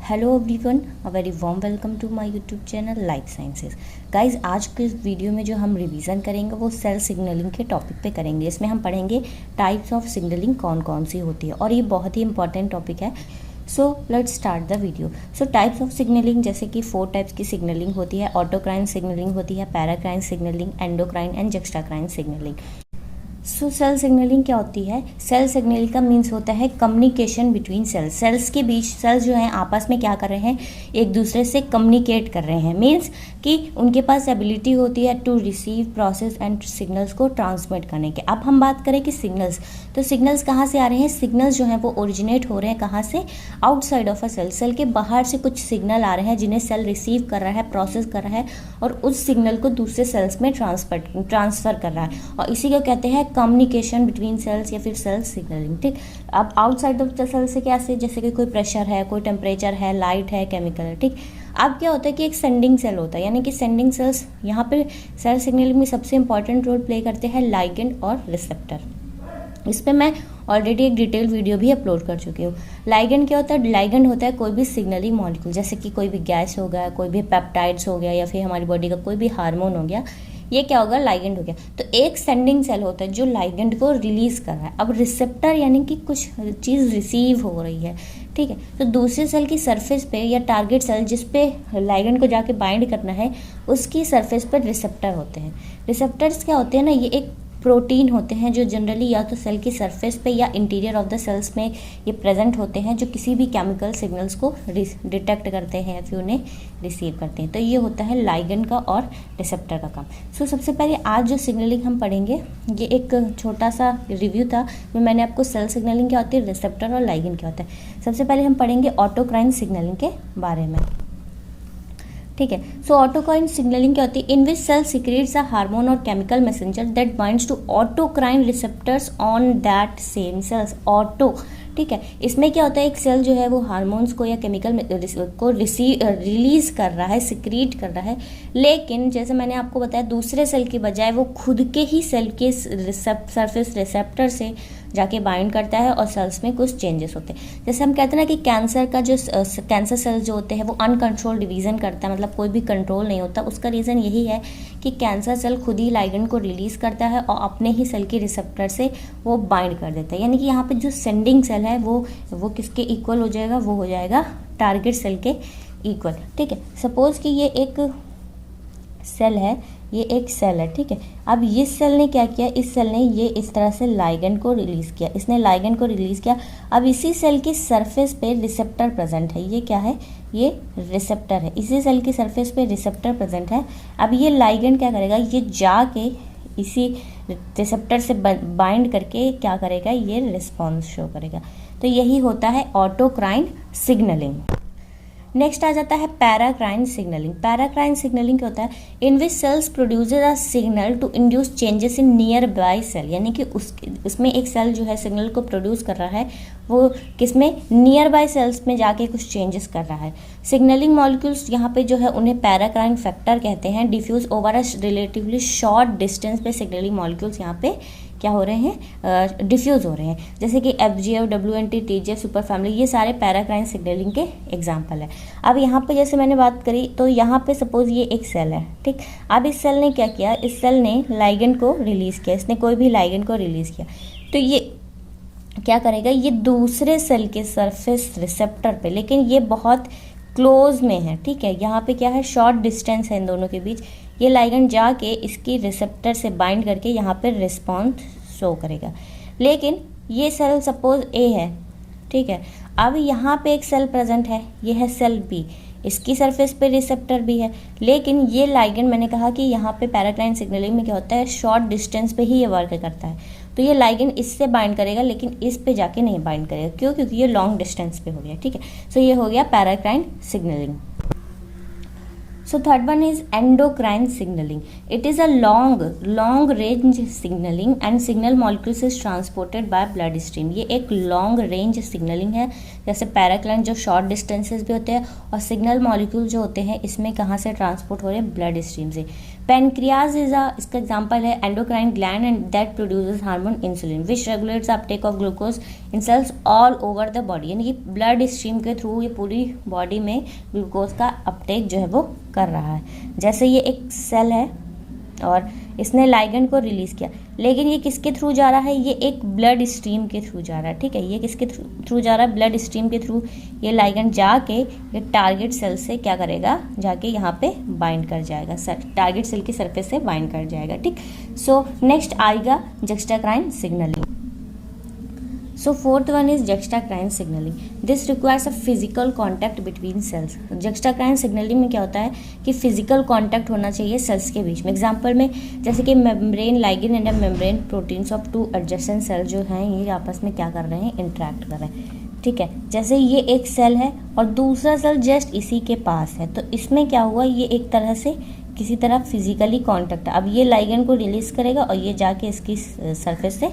Hello everyone, a very warm welcome to my YouTube channel life sciences. Guys, आज के इस video में जो हम रिवीजन करेंगे वो सेल सिग्नलिंग के टॉपिक पे करेंगे। इसमें हम पढ़ेंगे टाइप्स ऑफ सिग्नलिंग कौन कौन सी होती है और ये बहुत ही इंपॉर्टेंट टॉपिक है। So let's start the video. So types of signalling, जैसे कि 4 टाइप्स की सिग्नलिंग होती है। ऑटोक्राइन सिग्नलिंग होती है, paracrine signalling, endocrine and juxtacrine signalling. So cell signalling क्या होती है? सेल सिग्नलिंग का मीन्स होता है कम्युनिकेशन बिटवीन सेल्स। सेल्स के बीच सेल्स जो हैं आपस में क्या कर रहे हैं, एक दूसरे से कम्युनिकेट कर रहे हैं। मीन्स कि उनके पास एबिलिटी होती है to receive, process and signals को ट्रांसमिट करने के। अब हम बात करें कि सिग्नल्स, तो सिग्नल्स कहाँ से आ रहे हैं? सिग्नल्स जो हैं वो ओरिजिनेट हो रहे हैं कहाँ से? Outside of a cell. Cell के बाहर से कुछ सिग्नल आ रहे हैं जिन्हें सेल रिसीव कर रहा है, प्रोसेस कर रहा है और उस सिग्नल को दूसरे सेल्स में ट्रांसफर कर रहा है, और इसी को कहते हैं कम्युनिकेशन बिटवीन सेल्स या फिर सेल सिग्नलिंग। ठीक। अब आउटसाइड ऑफ द सेल से क्या से, जैसे कि कोई प्रेशर है, कोई टेम्परेचर है, लाइट है, केमिकल है। ठीक। अब क्या होता है कि एक सेंडिंग सेल होता है, यानी कि सेंडिंग सेल्स यहाँ पे सेल सिग्नलिंग में सबसे इंपॉर्टेंट रोल प्ले करते हैं लाइगेंड और रिसेप्टर। इस पर मैं ऑलरेडी एक डिटेल वीडियो भी अपलोड कर चुकी हूँ। लाइगेंड क्या होता है? लाइगेंड होता है कोई भी सिग्नलिंग मॉलिक्यूल, जैसे कि कोई भी गैस हो गया, कोई भी पेप्टाइड्स हो गया, या फिर हमारी बॉडी का कोई भी हार्मोन हो गया, ये क्या होगा? लाइगेंड हो गया। तो एक सेंडिंग सेल होता है जो लाइगेंड को रिलीज कर रहा है। अब रिसेप्टर यानी कि कुछ चीज़ रिसीव हो रही है। ठीक है। तो दूसरे सेल की सरफेस पे या टारगेट सेल जिस पे लाइगेंड को जाके बाइंड करना है, उसकी सरफेस पर रिसेप्टर होते हैं। रिसेप्टर्स क्या होते हैं ना, ये एक प्रोटीन होते हैं जो जनरली या तो सेल की सरफेस पे या इंटीरियर ऑफ द सेल्स में ये प्रेजेंट होते हैं, जो किसी भी केमिकल सिग्नल्स को डिटेक्ट करते हैं या फिर उन्हें रिसीव करते हैं। तो ये होता है लाइगेंड का और रिसेप्टर का काम। सो सबसे पहले आज जो सिग्नलिंग हम पढ़ेंगे, ये एक छोटा सा रिव्यू था में मैंने आपको सेल सिग्नलिंग क्या होती है, रिसेप्टर और लाइगेंड क्या होता है। सबसे पहले हम पढ़ेंगे ऑटोक्राइन सिग्नलिंग के बारे में। ठीक है। सो ऑटोक्राइन सिग्नलिंग क्या होती है? In which cell secretes a hormone और chemical messenger that binds to autocrine receptors on that same cells. Auto, ठीक है। इसमें क्या होता है, एक सेल जो है वो हार्मोन्स को या केमिकल को रिलीज कर रहा है, सिक्रीट कर रहा है, लेकिन जैसे मैंने आपको बताया दूसरे सेल के बजाय वो खुद के ही सेल के सरफेस रिसेप्टर से जाके बाइंड करता है और सेल्स में कुछ चेंजेस होते हैं। जैसे हम कहते हैं ना कि कैंसर का जो कैंसर सेल्स जो होते हैं वो अनकंट्रोल डिवीजन करता है, मतलब कोई भी कंट्रोल नहीं होता। उसका रीज़न यही है कि कैंसर सेल खुद ही लाइगेंड को रिलीज करता है और अपने ही सेल के रिसेप्टर से वो बाइंड कर देता है। यानी कि यहाँ पे जो सेंडिंग सेल है वो किसके इक्वल हो जाएगा? वो हो जाएगा टारगेट सेल के इक्वल। ठीक है। सपोज कि ये एक सेल है, ये एक सेल है। ठीक है। अब इस सेल ने क्या किया, इस सेल ने ये इस तरह से लाइगेंड को रिलीज किया, इसने लाइगेंड को रिलीज किया। अब इसी सेल की सरफेस पे रिसेप्टर प्रेजेंट है। ये क्या है? ये रिसेप्टर है। इसी सेल की सरफेस पे रिसेप्टर प्रेजेंट है। अब ये लाइगेंड क्या करेगा, ये जाके इसी रिसेप्टर से बाइंड करके क्या करेगा, ये रिस्पॉन्स शो करेगा। तो यही होता है ऑटोक्राइन सिग्नलिंग। नेक्स्ट आ जाता है पैराक्राइन सिग्नलिंग। पैराक्राइन सिग्नलिंग क्या होता है? In which cells produces a signal to induce changes in nearby cell. यानी कि उसमें एक सेल जो है सिग्नल को प्रोड्यूस कर रहा है, वो किसमें? नियर बाय सेल्स में जाके कुछ चेंजेस कर रहा है। सिग्नलिंग मॉलिक्यूल्स यहाँ पे जो है उन्हें पैराक्राइन फैक्टर कहते हैं। Diffuse over a relatively short distance पे सिग्नलिंग मॉलिक्यूल्स यहाँ पे क्या हो रहे हैं? डिफ्यूज हो रहे हैं। जैसे कि FGF, WNT, TGF, super family, ये सारे पैराक्राइन सिग्नलिंग के एग्जाम्पल है। अब यहाँ पे जैसे मैंने बात करी, तो यहाँ पे सपोज ये एक सेल है। ठीक। अब इस सेल ने क्या किया, इस सेल ने लाइगेंड को रिलीज किया, इसने कोई भी लाइगेंड को रिलीज किया, तो ये क्या करेगा, ये दूसरे सेल के सरफेस रिसेप्टर पे, लेकिन ये बहुत क्लोज में है। ठीक है। यहाँ पे क्या है, शॉर्ट डिस्टेंस है इन दोनों के बीच। ये लाइगेंड जाके इसकी रिसेप्टर से बाइंड करके यहाँ पे रिस्पॉन्स शो करेगा। लेकिन ये सेल सपोज A है। ठीक है। अब यहाँ पे एक सेल प्रेजेंट है, ये है सेल B, इसकी सरफेस पे रिसेप्टर भी है, लेकिन ये लाइगेंड, मैंने कहा कि यहाँ पे पैराक्राइन सिग्नलिंग में क्या होता है, शॉर्ट डिस्टेंस पे ही ये वर्क करता है। तो ये लाइगेंड इससे बाइंड करेगा, लेकिन इस पे जाके नहीं बाइंड करेगा। क्यों? क्योंकि ये लॉन्ग डिस्टेंस पे हो गया। ठीक है। सो ये हो गया paracrine signalling. So third one is endocrine signaling. It is a long range signaling and signal molecules is transported by blood stream. ये एक long range signaling है जैसे पैराक्लाइन जो शॉर्ट डिस्टेंसेस भी होते हैं, और सिग्नल मॉलिक्यूल जो होते हैं इसमें कहाँ से ट्रांसपोर्ट हो रहे हैं, ब्लड स्ट्रीम से। पैनक्रियाज इसका एग्जांपल है endocrine gland and that produces hormone insulin which regulates uptake of glucose in cells all over the body, यानी कि ब्लड स्ट्रीम के थ्रू ये पूरी बॉडी में ग्लूकोज का अपटेक जो है वो कर रहा है। जैसे ये एक सेल है और इसने लाइगेंड को रिलीज़ किया, लेकिन ये किसके थ्रू जा रहा है, ये एक ब्लड स्ट्रीम के थ्रू जा रहा है, ठीक है। ये किसके थ्रू जा रहा है, ब्लड स्ट्रीम के थ्रू। ये लाइगेंड जाके ये टारगेट सेल से क्या करेगा, जाके यहाँ पे बाइंड कर जाएगा, टारगेट सेल की सरफेस से बाइंड कर जाएगा, ठीक। सो नेक्स्ट आएगा जक्स्टाक्राइन signalling. So fourth one is juxtacrine signaling. This requires a physical contact between cells. Juxtacrine signaling में क्या होता है कि physical contact होना चाहिए cells के बीच में। एग्जाम्पल में जैसे कि membrane ligand and membrane proteins of two adjacent cells जो हैं ये आपस में क्या कर रहे हैं, इंटरेक्ट कर रहे हैं, ठीक है। जैसे ये एक सेल है और दूसरा सेल जस्ट इसी के पास है, तो इसमें क्या हुआ, ये एक तरह से किसी तरह फिजिकली कॉन्टैक्ट है। अब ये लाइगेंड को रिलीज करेगा और ये जाके इसकी सरफेस से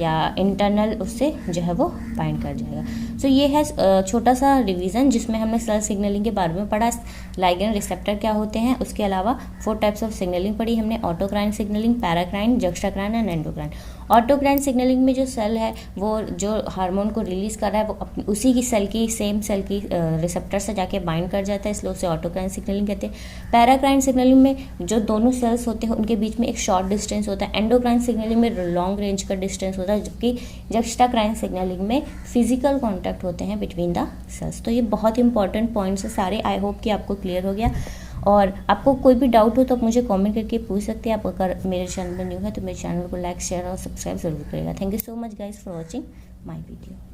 या इंटरनल उससे जो है वो बाइंड कर जाएगा। सो ये है छोटा सा रिवीजन जिसमें हमने सेल सिग्नलिंग के बारे में पढ़ा, लाइगेंड रिसेप्टर क्या होते हैं, उसके अलावा 4 टाइप्स ऑफ सिग्नलिंग पढ़ी हमने, autocrine signalling, paracrine, juxtacrine and endocrine. Autocrine signalling में जो सेल है वो जो हार्मोन को रिलीज कर रहा है वो उसी की सेल की सेम सेल की रिसेप्टर से जाके बाइंड कर जाता है, इसलिए उसे ऑटोक्राइन सिग्नलिंग कहते हैं। पैराक्राइन सिग्नलिंग में जो दोनों सेल्स होते हैं उनके बीच में एक शॉर्ट डिस्टेंस होता है। एंडोक्राइन सिग्नलिंग में लॉन्ग रेंज का डिस्टेंस होता है, जबकि जक्स्टाक्राइन सिग्नलिंग में फिजिकल कॉन्टैक्ट होते हैं बिटवीन द सेल्स। तो ये बहुत इंपॉर्टेंट पॉइंट्स है सारे, आई होप कि आपको क्लियर हो गया। और आपको कोई भी डाउट हो तो आप मुझे कमेंट करके पूछ सकते हैं। आप अगर मेरे चैनल पर न्यू है तो मेरे चैनल को लाइक, शेयर और सब्सक्राइब जरूर करेगा। Thank you so much guys for watching my video.